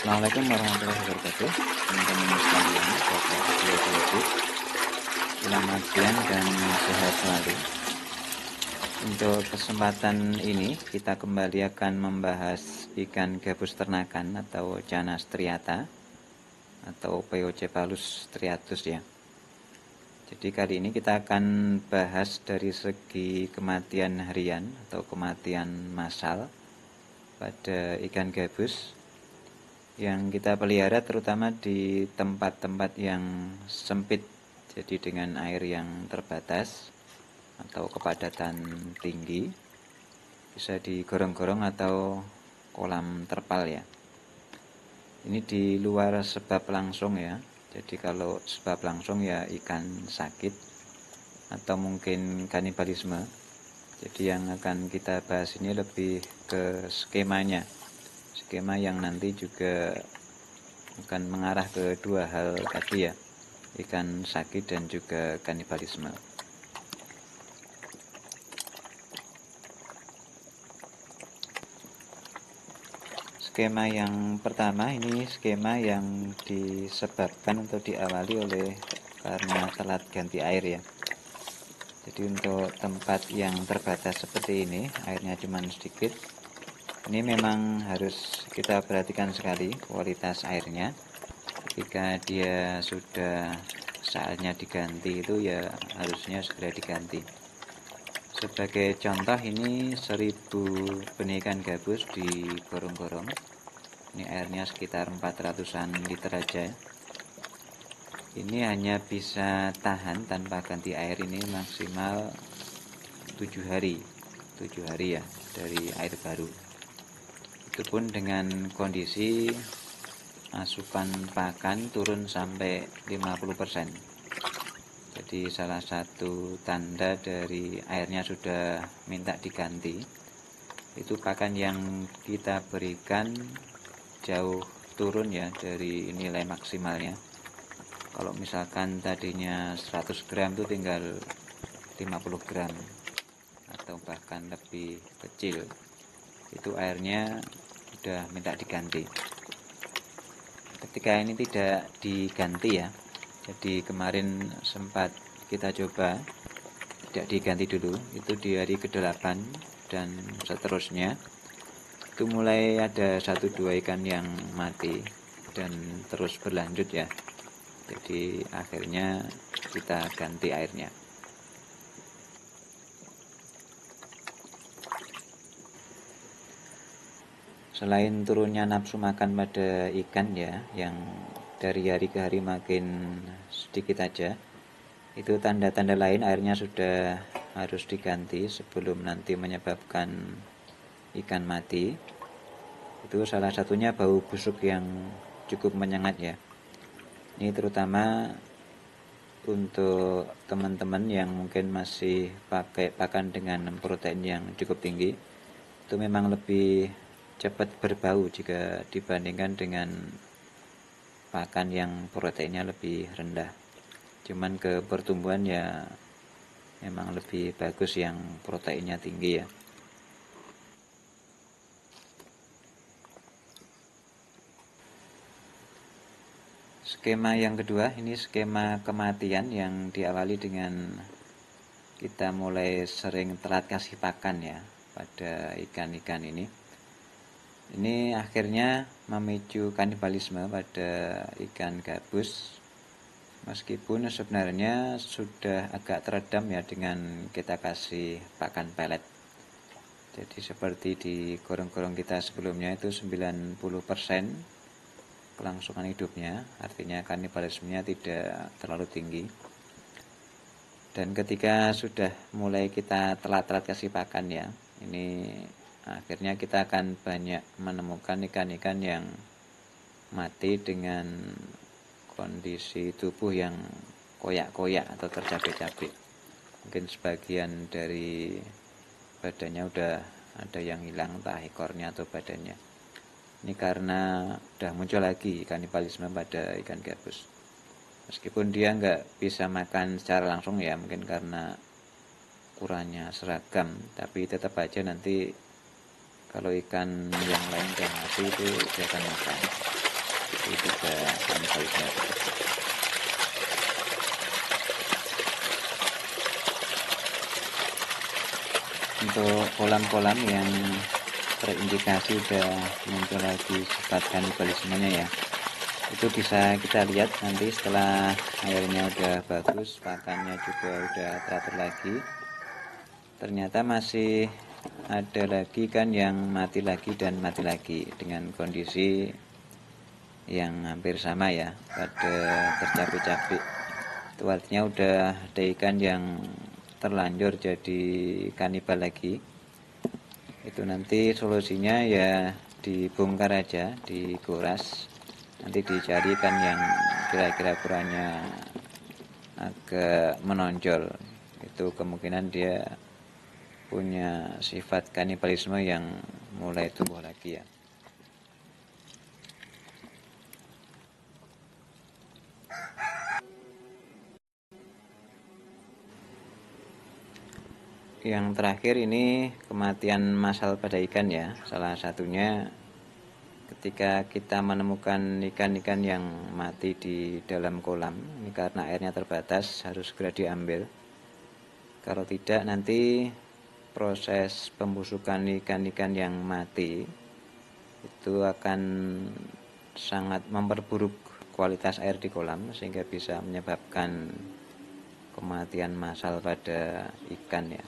Assalamualaikum warahmatullahi wabarakatuh, teman-teman sekalian, sahabat video. Selamat siang dan sehat selalu. Untuk kesempatan ini kita kembali akan membahas ikan gabus ternakan atau Channa striata atau Peucephallus striatus ya. Jadi kali ini kita akan bahas dari segi kematian harian atau kematian massal pada ikan gabus yang kita pelihara, terutama di tempat-tempat yang sempit, jadi dengan air yang terbatas atau kepadatan tinggi, bisa di gorong-gorong atau kolam terpal ya. Ini di luar sebab langsung ya, jadi kalau sebab langsung ya ikan sakit atau mungkin kanibalisme. Jadi yang akan kita bahas ini lebih ke skemanya, skema yang nanti juga akan mengarah ke dua hal tadi ya, ikan sakit dan juga kanibalisme. Skema yang pertama ini skema yang disebabkan atau diawali oleh karena telat ganti air ya. Jadi untuk tempat yang terbatas seperti ini, airnya cuma sedikit, ini memang harus kita perhatikan sekali kualitas airnya. Ketika dia sudah saatnya diganti itu ya harusnya segera diganti. Sebagai contoh, ini 1000 benih ikan gabus di gorong-gorong. Ini airnya sekitar 400-an liter aja. Ini hanya bisa tahan tanpa ganti air ini maksimal 7 hari ya dari air baru. Itu pun dengan kondisi asupan pakan turun sampai 50%. Jadi salah satu tanda dari airnya sudah minta diganti, itu pakan yang kita berikan jauh turun ya dari nilai maksimalnya. Kalau misalkan tadinya 100 gram itu tinggal 50 gram atau bahkan lebih kecil, itu airnya sudah minta diganti. Ketika ini tidak diganti ya, jadi kemarin sempat kita coba tidak diganti dulu, itu di hari ke-8 dan seterusnya, itu mulai ada 1-2 ikan yang mati dan terus berlanjut ya. Jadi akhirnya kita ganti airnya. Selain turunnya nafsu makan pada ikan ya, yang dari hari ke hari makin sedikit aja, itu tanda-tanda lain airnya sudah harus diganti sebelum nanti menyebabkan ikan mati. Itu salah satunya bau busuk yang cukup menyengat ya. Ini terutama untuk teman-teman yang mungkin masih pakai pakan dengan protein yang cukup tinggi, itu memang lebih cepat berbau jika dibandingkan dengan pakan yang proteinnya lebih rendah. Cuman ke pertumbuhan ya memang lebih bagus yang proteinnya tinggi ya. Skema yang kedua, ini skema kematian yang diawali dengan kita mulai sering telat kasih pakan ya pada ikan-ikan ini. Ini akhirnya memicu kanibalisme pada ikan gabus, meskipun sebenarnya sudah agak teredam ya dengan kita kasih pakan pelet. Jadi seperti di gorong-gorong kita sebelumnya itu 90% kelangsungan hidupnya, artinya kanibalismenya tidak terlalu tinggi. Dan ketika sudah mulai kita telat-telat kasih pakan ya, ini akhirnya kita akan banyak menemukan ikan-ikan yang mati dengan kondisi tubuh yang koyak-koyak atau tercapek-capek. Mungkin sebagian dari badannya udah ada yang hilang, entah ekornya atau badannya. Ini karena udah muncul lagi kanibalisme pada ikan gabus. Meskipun dia nggak bisa makan secara langsung ya, mungkin karena ukurannya seragam, tapi tetap aja nanti kalau ikan yang lain udah mati itu dia akan makan. itu juga kanibalisme. Untuk kolam-kolam yang terindikasi sudah muncul lagi sifat kanibalismenya ya, itu bisa kita lihat nanti setelah airnya udah bagus, pakannya juga udah teratur lagi, ternyata masih ada lagi kan yang mati lagi dan mati lagi dengan kondisi yang hampir sama ya, pada tercapek-capek. Itu artinya udah ada ikan yang terlanjur jadi kanibal lagi. Itu nanti solusinya ya dibongkar aja, dikuras, nanti dicarikan yang kira-kira ukurannya agak menonjol. Itu kemungkinan dia punya sifat kanibalisme yang mulai tumbuh lagi ya. Yang terakhir ini kematian massal pada ikan ya. Salah satunya ketika kita menemukan ikan-ikan yang mati di dalam kolam, ini karena airnya terbatas harus segera diambil. Kalau tidak nanti proses pembusukan ikan-ikan yang mati itu akan sangat memperburuk kualitas air di kolam sehingga bisa menyebabkan kematian massal pada ikan ya.